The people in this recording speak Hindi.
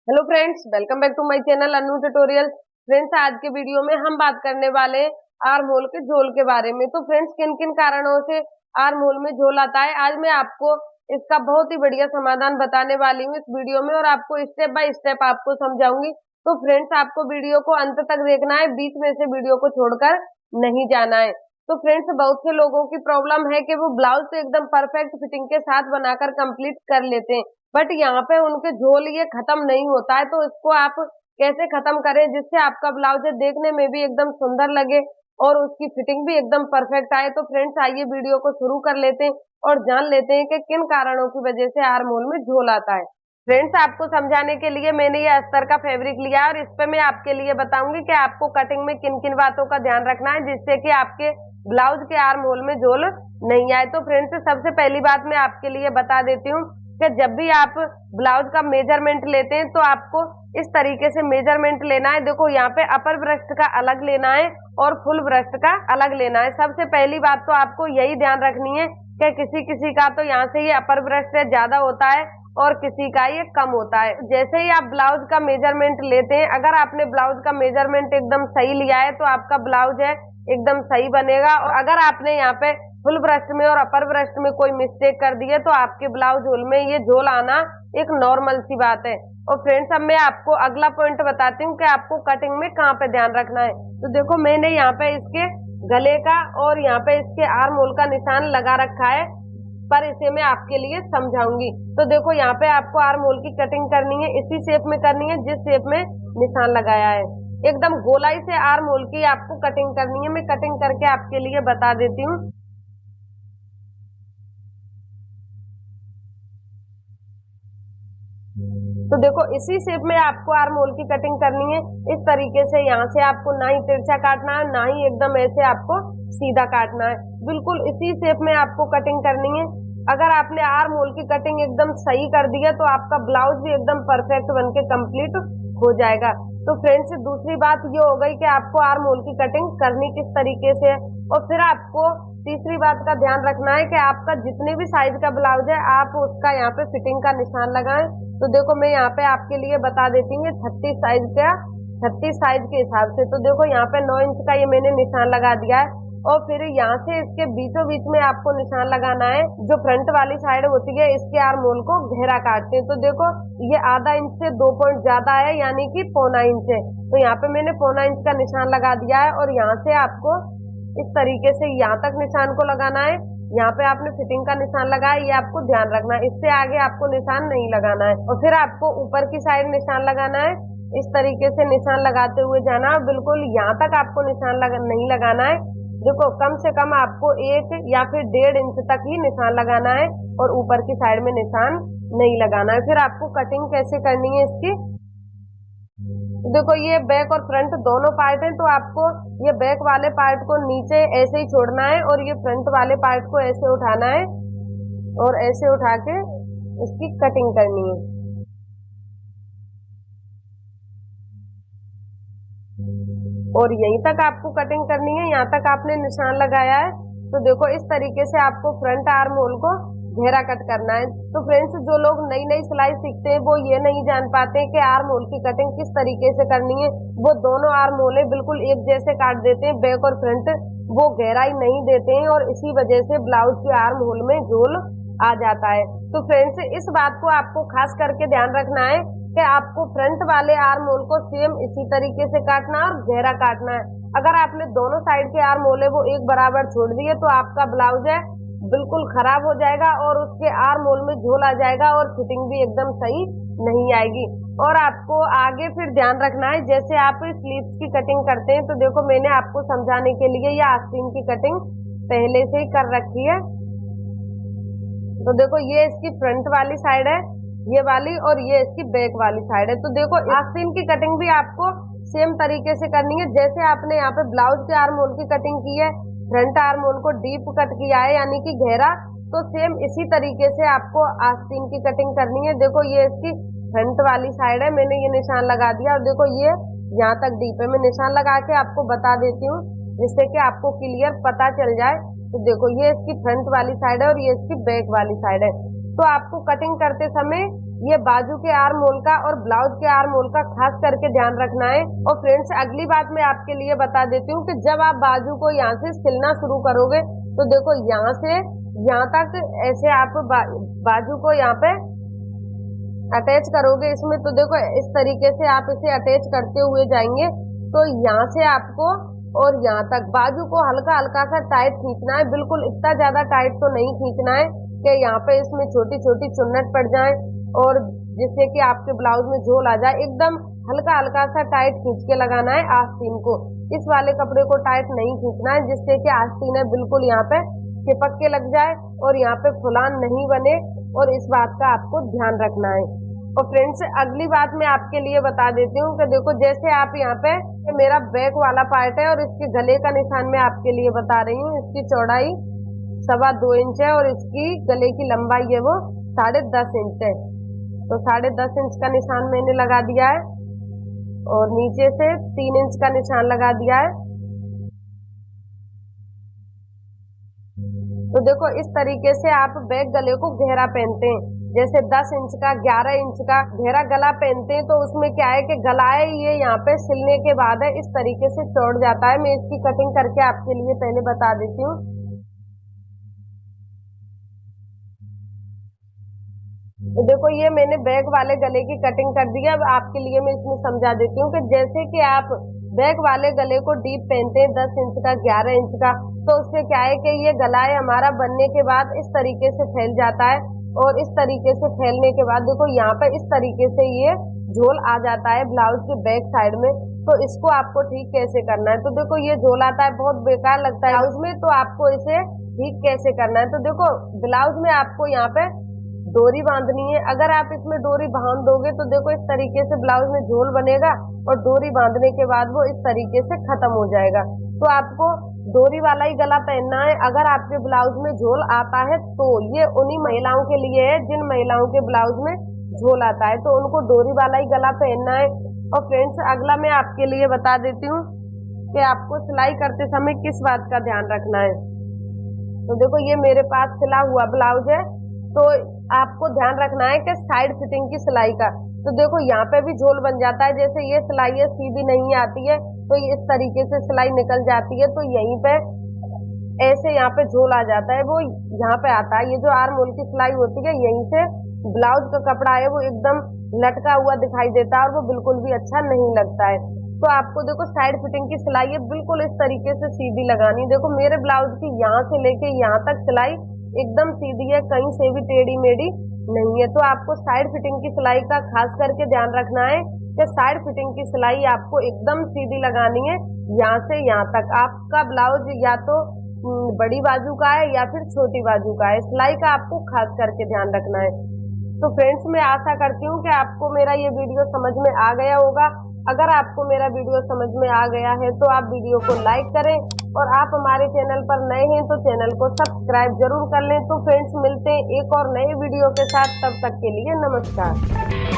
Hello friends, welcome back to my channel Anu tutorial. Friends, आज के वीडियो में हम बात करने वाले हैं आर्म होल के झोल के बारे में। तो फ्रेंड्स, किन किन कारणों से आर्म होल में झोल आता है, आज मैं आपको इसका बहुत ही बढ़िया समाधान बताने वाली हूँ इस वीडियो में, और आपको स्टेप बाय स्टेप आपको समझाऊंगी। तो फ्रेंड्स, आपको वीडियो को अंत तक देखना है, बीच में से वीडियो को छोड़कर नहीं जाना है। तो फ्रेंड्स, बहुत से लोगों की प्रॉब्लम है कि वो ब्लाउज तो एकदम परफेक्ट फिटिंग के साथ बनाकर कंप्लीट कर लेते हैं, बट यहाँ पे उनके झोल ये खत्म नहीं होता है। तो इसको आप कैसे खत्म करें जिससे आपका ब्लाउज देखने में भी एकदम सुंदर लगे और उसकी फिटिंग भी एकदम परफेक्ट आए। तो फ्रेंड्स, आइए वीडियो को शुरू कर लेते हैं और जान लेते हैं कि किन कारणों की वजह से आर्म होल में झोल आता है। फ्रेंड्स, आपको समझाने के लिए मैंने ये अस्तर का फैब्रिक लिया और इस पे मैं आपके लिए बताऊंगी कि आपको कटिंग में किन किन बातों का ध्यान रखना है जिससे कि आपके ब्लाउज के आर्म होल में झोल नहीं आए। तो फ्रेंड्स, सबसे पहली बात मैं आपके लिए बता देती हूँ कि जब भी आप ब्लाउज का मेजरमेंट लेते हैं तो आपको इस तरीके से मेजरमेंट लेना है। देखो, यहाँ पे अपर ब्रेस्ट का अलग लेना है और फुल ब्रेस्ट का अलग लेना है। सबसे पहली बात तो आपको यही ध्यान रखनी है कि किसी किसी का तो यहाँ से ये अपर ब्रेस्ट ज्यादा होता है और किसी का ये कम होता है। जैसे ही आप ब्लाउज का मेजरमेंट लेते हैं, अगर आपने ब्लाउज का मेजरमेंट एकदम सही लिया है तो आपका ब्लाउज है एकदम सही बनेगा, और अगर आपने यहाँ पे फुल ब्रेस्ट में और अपर ब्रेस्ट में कोई मिस्टेक कर दी है तो आपके ब्लाउज होल में ये झोल आना एक नॉर्मल सी बात है। और फ्रेंड्स, अब मैं आपको अगला पॉइंट बताती हूँ कि आपको कटिंग में कहाँ पे ध्यान रखना है। तो देखो, मैंने यहाँ पे इसके गले का और यहाँ पे इसके आर्म होल का निशान लगा रखा है, पर इसे मैं आपके लिए समझाऊंगी। तो देखो, यहाँ पे आपको आर्म होल की कटिंग करनी है, इसी शेप में करनी है जिस शेप में निशान लगाया है। एकदम गोलाई से आर्म होल की आपको कटिंग करनी है। मैं कटिंग करके आपके लिए बता देती हूँ। तो देखो, इसी शेप में आपको आर्म होल की कटिंग करनी है। इस तरीके से यहाँ से आपको ना ही तिरछा काटना है, ना ही एकदम ऐसे आपको सीधा काटना है, बिल्कुल इसी शेप में आपको कटिंग करनी है। अगर आपने आर्म होल की कटिंग एकदम सही कर दी है तो आपका ब्लाउज भी एकदम परफेक्ट बनके कंप्लीट हो जाएगा। तो फ्रेंड्स, दूसरी बात ये हो गई कि आपको आर्म होल की कटिंग करनी किस तरीके से है। और फिर आपको तीसरी बात का ध्यान रखना है कि आपका जितने भी साइज का ब्लाउज है आप उसका यहाँ पे फिटिंग का निशान लगाएं। तो देखो, मैं यहाँ पे आपके लिए बता देती हूँ 36 साइज का, 36 साइज के हिसाब से। तो देखो, यहाँ पे 9 इंच का ये मैंने निशान लगा दिया है, और फिर यहाँ से इसके बीचों बीच में आपको निशान लगाना है। जो फ्रंट वाली साइड होती है इसके आर्म होल को घेरा काटते हैं। तो देखो, ये आधा इंच से 2 पॉइंट ज्यादा है, यानी कि पौना इंच है। तो यहाँ पे मैंने पौना इंच का निशान लगा दिया है, और यहाँ से आपको इस तरीके से यहाँ तक निशान को लगाना है। यहाँ पे आपने फिटिंग का निशान लगाया, ये आपको ध्यान रखना है, इससे आगे आपको निशान नहीं लगाना है। और फिर आपको ऊपर की साइड निशान लगाना है, इस तरीके से निशान लगाते हुए जाना है। बिल्कुल यहाँ तक आपको निशान नहीं लगाना है। देखो, कम से कम आपको 1 या फिर 1.5 इंच तक ही निशान लगाना है, और ऊपर की साइड में निशान नहीं लगाना है। फिर आपको कटिंग कैसे करनी है इसकी, देखो, ये बैक और फ्रंट दोनों पार्ट हैं, तो आपको ये बैक वाले पार्ट को नीचे ऐसे ही छोड़ना है और ये फ्रंट वाले पार्ट को ऐसे उठाना है और ऐसे उठा के इसकी कटिंग करनी है। और यहीं तक आपको कटिंग करनी है, यहाँ तक आपने निशान लगाया है। तो देखो, इस तरीके से आपको फ्रंट आर्म होल को घेरा कट करना है। तो फ्रेंड्स, जो लोग नई नई सिलाई सीखते हैं वो ये नहीं जान पाते हैं कि आर्म होल की कटिंग किस तरीके से करनी है। वो दोनों आर्म होले बिल्कुल एक जैसे काट देते हैं, बैक और फ्रंट, वो गहराई नहीं देते हैं, और इसी वजह से ब्लाउज के आर्म होल में झोल आ जाता है। तो फ्रेंड्स, इस बात को आपको खास करके ध्यान रखना है कि आपको फ्रंट वाले आर्म होल को सेम इसी तरीके से काटना है और गहरा काटना है। अगर आपने दोनों साइड के आर्म होले वो एक बराबर छोड़ दिए तो आपका ब्लाउज है बिल्कुल खराब हो जाएगा और उसके आर्म होल में झोल आ जाएगा और फिटिंग भी एकदम सही नहीं आएगी। और आपको आगे फिर ध्यान रखना है, जैसे आप स्लीव्स की कटिंग करते हैं, तो देखो, मैंने आपको समझाने के लिए ये आस्तीन की कटिंग पहले से ही कर रखी है। तो देखो, ये इसकी फ्रंट वाली साइड है, ये वाली, और ये इसकी बैक वाली साइड है। तो देखो, आस्तीन की कटिंग भी आपको सेम तरीके से करनी है। जैसे आपने यहाँ पे ब्लाउज के आर्म होल की कटिंग की है, फ्रंट आर्म होल को डीप कट किया है यानी कि गहरा, तो सेम इसी तरीके से आपको आस्तीन की कटिंग करनी है। देखो, ये इसकी फ्रंट वाली साइड है, मैंने ये निशान लगा दिया, और देखो ये यहाँ तक डीप है। मैं निशान लगा के आपको बता देती हूँ जिससे कि आपको क्लियर पता चल जाए। तो देखो, ये इसकी फ्रंट वाली साइड है और ये इसकी बैक वाली साइड है। तो आपको कटिंग करते समय ये बाजू के आर्म होल का और ब्लाउज के आर्म होल का खास करके ध्यान रखना है। और फ्रेंड्स अगली बात मैं आपके लिए बता देती हूँ कि जब आप बाजू को यहाँ से सिलना शुरू करोगे तो देखो यहाँ से यहाँ तक ऐसे आप बाजू को यहाँ पे अटैच करोगे इसमें, तो देखो इस तरीके से आप इसे अटैच करते हुए जाएंगे। तो यहाँ से आपको और यहाँ तक बाजू को हल्का हल्का सा टाइट खींचना है, बिल्कुल इतना ज्यादा टाइट तो नहीं खींचना है कि यहाँ पे इसमें छोटी छोटी चुन्नट पड़ जाए और जिससे कि आपके ब्लाउज में झोल आ जाए। एकदम हल्का हल्का सा टाइट खींच के लगाना है आस्तीन को। इस वाले कपड़े को टाइट नहीं खींचना है जिससे कि आस्तीन है बिल्कुल यहाँ पे चिपक के लग जाए और यहाँ पे फुलान नहीं बने, और इस बात का आपको ध्यान रखना है। और फ्रेंड्स अगली बात मैं आपके लिए बता देती हूँ कि देखो जैसे आप यहाँ पे मेरा बैक वाला पार्ट है और इसके गले का निशान मैं आपके लिए बता रही हूँ। इसकी चौड़ाई 2.25 इंच है और इसकी गले की लंबाई है वो 10.5 इंच है। तो 10.5 इंच का निशान मैंने लगा दिया है और नीचे से 3 इंच का निशान लगा दिया है। तो देखो इस तरीके से आप बैक गले को गहरा पहनते हैं, जैसे 10 इंच का 11 इंच का गहरा गला पहनते हैं तो उसमें क्या है कि गला है ये यहाँ पे सिलने के बाद है इस तरीके से चौड़ जाता है। मैं इसकी कटिंग करके आपके लिए पहले बता देती हूँ। तो देखो ये मैंने बैक वाले गले की कटिंग कर दी है। अब आपके लिए मैं इसमें समझा देती हूँ कि जैसे कि आप बैक वाले गले को डीप पहनते हैं 10 इंच का 11 इंच का, तो उससे क्या है कि ये गला है हमारा बनने के बाद इस तरीके से फैल जाता है और इस तरीके से फैलने के बाद देखो यहाँ पे इस तरीके से ये झोल आ जाता है ब्लाउज के बैक साइड में। तो इसको आपको ठीक कैसे करना है, तो देखो ये झोल आता है बहुत बेकार लगता है ब्लाउज में, तो आपको इसे ठीक कैसे करना है। तो देखो ब्लाउज में आपको यहाँ पे डोरी बांधनी है। अगर आप इसमें डोरी बांध दोगे तो देखो इस तरीके से ब्लाउज में झोल बनेगा और डोरी बांधने के बाद वो इस तरीके से खत्म हो जाएगा। तो आपको डोरी वाला ही गला पहनना है। अगर आपके ब्लाउज में झोल आता है तो ये उन्हीं महिलाओं के लिए है जिन महिलाओं के ब्लाउज में झोल आता है, तो उनको डोरी वाला ही गला पहनना है। और फ्रेंड्स अगला मैं आपके लिए बता देती हूँ कि आपको सिलाई करते समय किस बात का ध्यान रखना है। तो देखो ये मेरे पास सिला हुआ ब्लाउज है, तो आपको ध्यान रखना है कि साइड फिटिंग की सिलाई का। तो देखो यहाँ पे भी झोल बन जाता है, जैसे ये सिलाई है सीधी नहीं आती है तो इस तरीके से सिलाई निकल जाती है, तो यहीं पे ऐसे यहाँ पे झोल आ जाता है, वो यहाँ पे आता है। ये जो आर्म होल की सिलाई होती है यहीं से ब्लाउज का कपड़ा है वो एकदम लटका हुआ दिखाई देता है और वो बिल्कुल भी अच्छा नहीं लगता है। तो आपको देखो साइड फिटिंग की सिलाई है बिल्कुल इस तरीके से सीधी लगानी। देखो मेरे ब्लाउज की यहाँ से लेके यहाँ तक सिलाई एकदम सीधी है, कहीं से भी टेढ़ी मेढ़ी नहीं है। तो आपको साइड फिटिंग की सिलाई का खास करके ध्यान रखना है कि साइड फिटिंग की सिलाई आपको एकदम सीधी लगानी है, यहाँ से यहाँ तक। आपका ब्लाउज या तो बड़ी बाजू का है या फिर छोटी बाजू का है, सिलाई का आपको खास करके ध्यान रखना है। तो फ्रेंड्स मैं आशा करती हूँ कि आपको मेरा ये वीडियो समझ में आ गया होगा। अगर आपको मेरा वीडियो समझ में आ गया है तो आप वीडियो को लाइक करें और आप हमारे चैनल पर नए हैं तो चैनल को सब्सक्राइब जरूर कर लें। तो फ्रेंड्स मिलते हैं एक और नए वीडियो के साथ, तब तक के लिए नमस्कार।